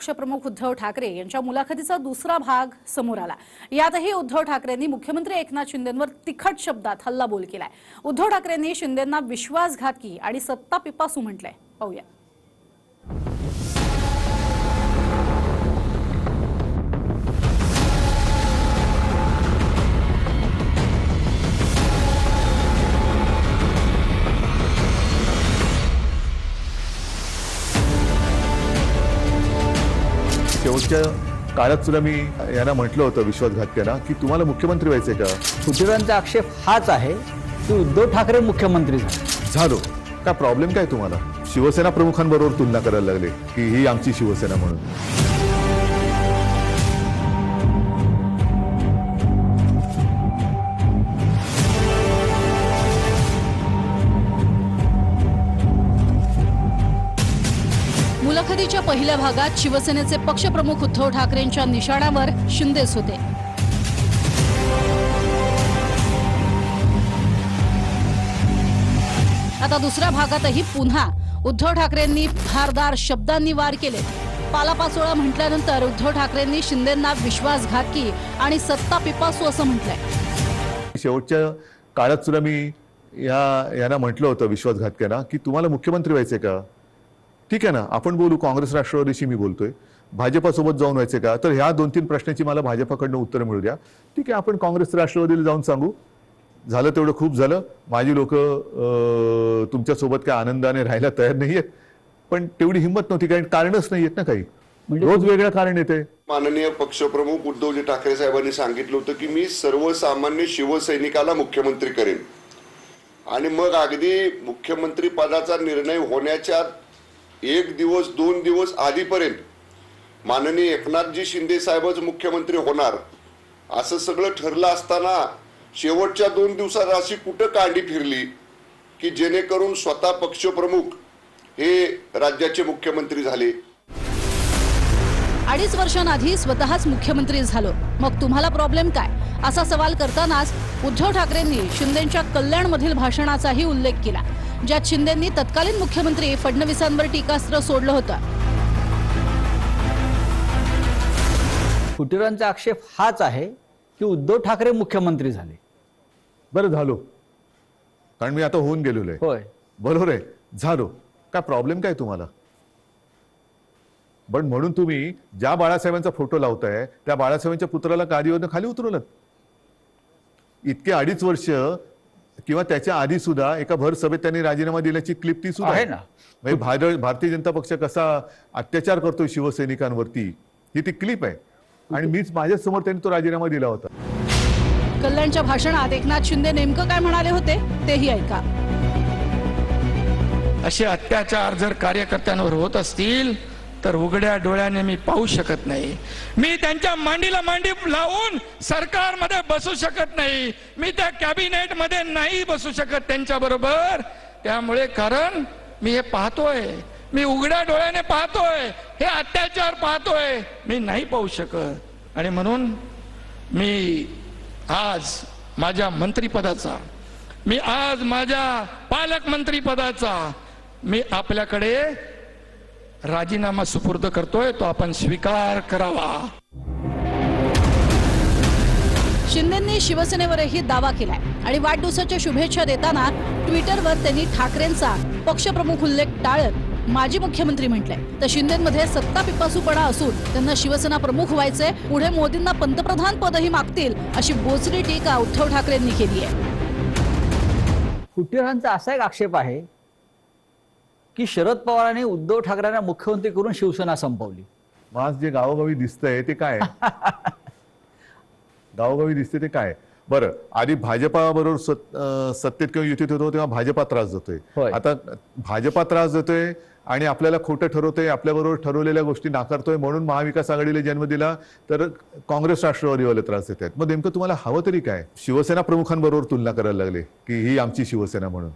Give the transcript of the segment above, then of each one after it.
पक्षप्रमुख उद्धव ठाकरे यांच्या मुलाखतीचा दुसरा भाग समोर आला। यातही उद्धव ठाकरेंनी मुख्यमंत्री एकनाथ शिंदेंवर तिखट शब्दात हल्लाबोल केलाय। उद्धव ठाकरेंनी शिंदेंना विश्वासघातकी आणि सत्ता पिपासू म्हटलंय। पाहूया। शेवटच्या काळात सुद्धा मी यांना म्हटलं होतं विश्वासघातक्यांना की तुम्हाला मुख्यमंत्री व्हायचंय का। फुटीरांचा आक्षेप हाच आहे की उद्धव ठाकरे मुख्यमंत्री झालो काय प्रॉब्लेम काय तुम्हाला। शिवसेना प्रमुखांबरोबर तुलना करायला लागले की ही आमची शिवसेना म्हणून। मुलाखतीच्या पहिल्या भागात शिवसेनेचे पक्षप्रमुख उद्धव ठाकरेंच्या निशाण्यावर शिंदेच होते। आता दुसऱ्या भागातही पुन्हा उद्धव ठाकरेंनी धारदार शब्दांनी वार केले। पालापाचोळा म्हटल्यानंतर उद्धव ठाकरेंनी शिंदेंना विश्वासघातकी आणि सत्ता पिपासू असं म्हटलंय। शेवटच्या काळात सुद्धा मी यांना म्हटलं होतं विश्वासघातक्यांना की तुम्हाला मुख्यमंत्री व्हायचंय का। ठीक आहे ना, आपण बोलू। काँग्रेस राष्ट्रवादीशी मी बोलतोय, भाजपासोबत जाऊन व्हायचे का। तर ह्या 2-3 प्रश्नांची मला भाजपाकडनं उत्तर मिळू द्या। ठीक आहे, आपण काँग्रेस राष्ट्रवादीला जाऊन सांगू, झालं तेवढं खूप झालं। माझी लोक तुमच्या सोबत काय आनंदाने राहायला तयार नाहीयेत, पण तेवढी हिंमत नव्हती, कारण कारणच नाहीयेत ना काही। रोज वेगळं कारण येते। माननीय पक्षप्रमुख उद्धवजी ठाकरे साहेबांनी सांगितलं होतं की मी सर्वसामान्य शिवसैनिकाला मुख्यमंत्री करेन, आणि मग अगदी मुख्यमंत्री पदाचा निर्णय होण्याच्या 1 दिवस 2 दिवस आधीपर्यंत माननीय एकनाथजी शिंदे साहेबच मुख्यमंत्री होणार असं सगळं ठरलं असताना शेवटच्या 2 दिवसात अशी कुठं कांडी फिरली की जेणेकरून स्वतः पक्षप्रमुख हे राज्याचे मुख्यमंत्री झाले। 2.5 वर्षांआधी स्वतःच मुख्यमंत्री झालो, मग तुम्हाला प्रॉब्लेम काय असा सवाल करतानाच उद्धव ठाकरेंनी शिंदेंच्या कल्याणमधील भाषणाचाही उल्लेख केला, ज्यात शिंदेंनी तत्कालीन मुख्यमंत्री फडणवीसांवर टीकास्त्र सोडलं होतं। फुटीरांचा आक्षेप हाच आहे की उद्धव ठाकरे मुख्यमंत्री झाले। बरं झालो, कारण मी आता होऊन गेलेलो आहे। होय, बरोबर आहे, झालो काय प्रॉब्लेम काय तुम्हाला। पण म्हणून तुम्ही ज्या बाळासाहेबांचा फोटो लावताय त्या बाळासाहेबांच्या पुत्राला गादीवरनं खाली उतरवलं। इतके 2.5 वर्ष किंवा त्याच्या आधी सुद्धा एका भर सभेत त्यांनी राजीनामा दिल्याची क्लिप ती सुद्धा आहे ना। म्हणजे भारतीय जनता पक्ष कसा अत्याचार करतोय शिवसैनिकांवरती ही ती क्लिप आहे, आणि मीच माझ्या समोर त्यांनी तो राजीनामा दिला होता। कल्याणच्या भाषणात एकनाथ शिंदे नेमकं काय म्हणाले होते तेही ऐका। असे अत्याचार जर कार्यकर्त्यांवर होत असतील तर उघड्या डोळ्याने मी पाहू शकत नाही। मी त्यांच्या मांडीला मांडी लावून सरकारमध्ये बसू शकत नाही, मी त्या कॅबिनेट मध्ये नाही बसू शकत त्यांच्या बरोबर। त्यामुळे कारण मी हे पाहतोय, मी उघड्या डोळ्याने पाहतोय, हे अत्याचार पाहतोय, मी नाही पाहू शकत। आणि म्हणून मी आज माझ्या मंत्रिपदाचा, मी आज माझ्या पालकमंत्री पदाचा मी आपल्याकडे राजीनामा सुपूर्द करतोय, तो आपण स्वीकार करावा। शिंदेंनी शिवसेनेवरही दावा केलाय आणि वाढदिवसाच्या शुभेच्छा देताना ट्विटरवर त्यांनी ठाकरेंचा पक्षप्रमुख उल्लेख टाळत माजी मुख्यमंत्री म्हटलंय। तर शिंदेंमध्ये सत्ता पिपासूपणा असून त्यांना शिवसेना प्रमुख व्हायचे, पुढे मोदींना पंतप्रधान पदही मागतील अशी बोचरी टीका उद्धव ठाकरेंनी केली आहे। फुटीरांचा असा एक आक्षेप आहे की शरद पवारांनी उद्धव ठाकरेंना मुख्यमंत्री करून शिवसेना संपवली। आज जे गावोगावी दिसतंय ते काय गावोगावी दिसते ते काय। बरं, आधी भाजपा बरोबर सत्तेत किंवा युतीत होतो तेव्हा भाजपा त्रास देतोय, आता भाजपा त्रास देतोय आणि आपल्याला खोटं ठरवतोय, आपल्याबरोबर ठरवलेल्या गोष्टी नाकारतोय, म्हणून महाविकास आघाडीला जन्म दिला तर काँग्रेस राष्ट्रवादीवाले त्रास देत आहेत। मग नेमकं तुम्हाला हवं तरी काय। शिवसेना प्रमुखांबरोबर तुलना करायला लागले की ही आमची शिवसेना म्हणून।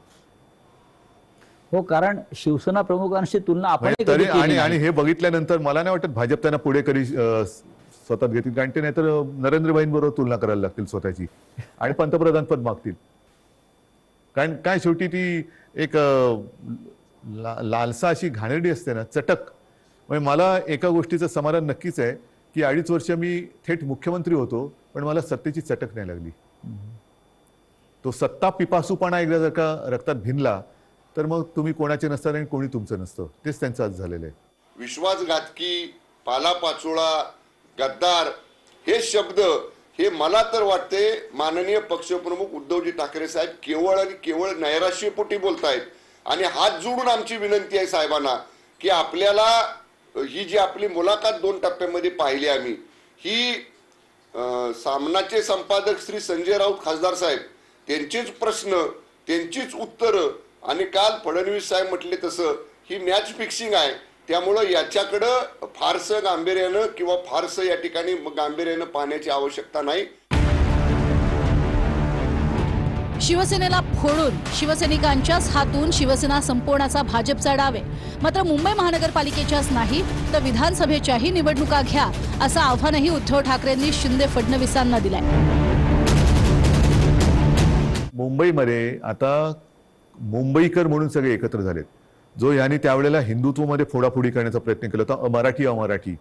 हो, कारण शिवसेना प्रमुखांशी तुलना आपण तरी आणि हे बघितल्यानंतर मला नाही वाटत भाजप त्यांना पुढे कधी स्वतःत घेतील, कारण ते नाहीतर नरेंद्रभाईंबरोबर तुलना करायला लागतील स्वतःची आणि पंतप्रधान पद मागतील। कारण काय शेवटी ती एक लालसा अशी घाणेरडी असते ना, चटक म्हणजे मला एका गोष्टीचं समाधान नक्कीच आहे की 2.5 वर्ष मी थेट मुख्यमंत्री होतो, पण मला सत्तेची चटक नाही लागली. तो सत्ता पिपासूपणा एकदा जर का रक्तात भिनला तर मग तुम्ही कोणाचे नसतात आणि कोणी तुमचं नसतं. तेच त्यांचं आज झालेलं आहे. विश्वासघातकी, पालापाचोळा, गद्दार हे शब्द हे मला तर वाटते माननीय पक्षप्रमुख उद्धवजी ठाकरे साहेब केवळ आणि केवळ नैराश्यपोटी बोलतायत. आणि हात जोडून आमची विनंती आहे साहेबांना की आपल्याला ही जी आपली मुलाखत 2 टप्प्यामध्ये पाहिली आम्ही, ही सामनाचे संपादक श्री संजय राऊत खासदार साहेब त्यांचेच प्रश्न, त्यांचीच उत्तरं, आणि काल फडणवीस साहेब म्हटले तसं ही मॅच फिक्सिंग आहे. त्यामुळं याच्याकडं फारसं गांभीर्यानं किंवा फारसं या ठिकाणी गांभीर्यानं पाहण्याची आवश्यकता नाही. शिवसेनेला फोडून शिवसैनिकांच्याच हातून शिवसेना संपवण्याचा भाजपचा डाव आहे. मात्र मुंबई महानगरपालिकेच्याच नाही तर विधानसभेच्याही निवडणुका घ्या असं आव्हानही उद्धव ठाकरेंनी शिंदे फडणवीसांना दिलंय. मुंबईमध्ये आता मुंबईकर म्हणून सगळे एकत्र झालेत. जो यांनी त्यावेळेला हिंदुत्वमध्ये फोडाफोडी करण्याचा प्रयत्न केला होता, अमराठी,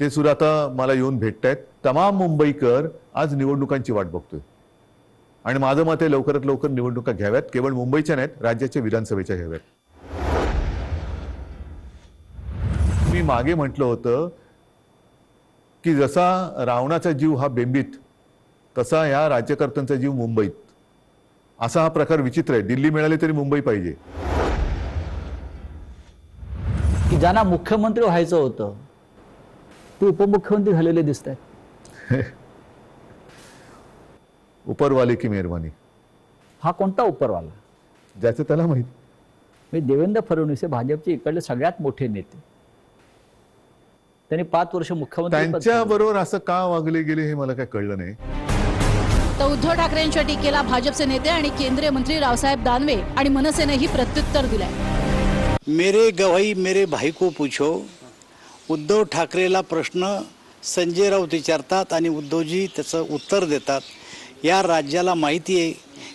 ते सुद्धा आता मला येऊन भेटतायत. तमाम मुंबईकर आज निवडणुकांची वाट बघतोय आणि माझं मत आहे लवकरात लवकर निवडणुका घ्याव्यात. केवळ मुंबईच्या नाहीत, राज्याच्या विधानसभेच्या घ्याव्यात. मी मागे म्हटलं होतं की जसा रावणाचा जीव हा बेंबीत, तसा या राज्यकर्त्यांचा जीव मुंबईत. असा हा प्रकार विचित्र आहे. दिल्ली मिळाली तरी मुंबई पाहिजे. की ज्यांना मुख्यमंत्री व्हायचं होतं ते उपमुख्यमंत्री झालेले दिसत आहेत. उपरवाले की मेहरबानी. हा कोणता उपरवाला? ज्याचं त्याला माहित. देवेंद्र फडणवीस हे भाजपचे इकडले सगळ्यात मोठे नेते. त्यांनी 5 वर्ष मुख्यमंत्री त्यांच्या बरोबर असं का वागले गेले हे मला काय कळलं नाही. तर उद्धव ठाकरेंच्या टीकेला भाजपचे नेते आणि केंद्रीय मंत्री रावसाहेब दानवे आणि मनसेनेही प्रत्युत्तर दिलंय. मेरे गवाही मेरे भाई को पूछो. उद्धव ठाकरेला प्रश्न संजय राऊत विचारतात आणि उद्धवजी त्याचं उत्तर देतात. या राज्याला माहिती आहे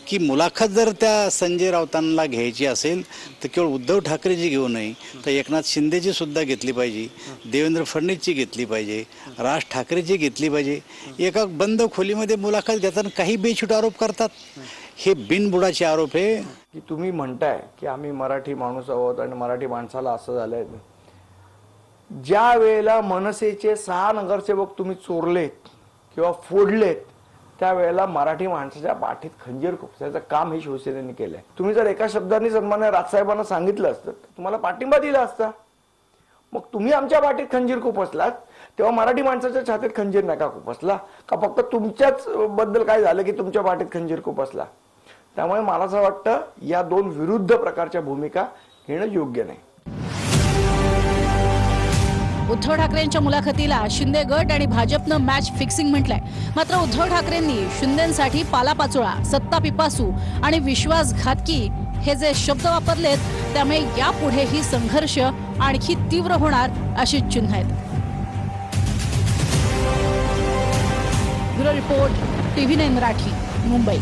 की मुलाखत जर त्या संजय राऊतांना घ्यायची असेल तर केवळ उद्धव ठाकरेची घेऊ नये, तर एकनाथ शिंदेची सुद्धा घेतली पाहिजे, देवेंद्र फडणवीसची घेतली पाहिजे, राज ठाकरेची घेतली पाहिजे. एका बंद खोलीमध्ये मुलाखत घेताना काही बेछूट आरोप करतात. हे बिनबुडाचे आरोप आहे. की तुम्ही म्हणताय की आम्ही मराठी माणूस आहोत आणि मराठी माणसाला असं झालंय. ज्या वेळेला मनसेचे 6 नगरसेवक तुम्ही चोरलेत किंवा फोडलेत, त्यावेळेला मराठी माणसाच्या पाठीत खंजीर खुपसायचं काम हे शिवसेनेने केलंय. तुम्ही जर एका शब्दाने सन्मान्य राजसाहेबांना सांगितलं असतं तुम्हाला पाठिंबा दिला असता. मग तुम्ही आमच्या पाठीत खंजीर खुपसलात तेव्हा मराठी माणसाच्या छातीत खंजीर नका खुपसला का? फक्त तुमच्याच बद्दल काय झालं की तुमच्या पाठीत खंजीर खुपसला? त्यामुळे मला असं वाटतं या 2 विरुद्ध प्रकारच्या भूमिका घेणं योग्य नाही. उद्धव ठाकरेंच्या मुलाखतीला शिंदे गट आणि भाजपनं मॅच फिक्सिंग म्हटलंय. मात्र उद्धव ठाकरेंनी शिंदेसाठी पालापाचोळा, सत्ता पिपासू आणि विश्वासघातकी हे जे शब्द वापरलेत त्यामुळे यापुढेही संघर्ष आणखी तीव्र होणार अशी चिन्ह आहेत. Bureau report, TV9 Marathi, Mumbai.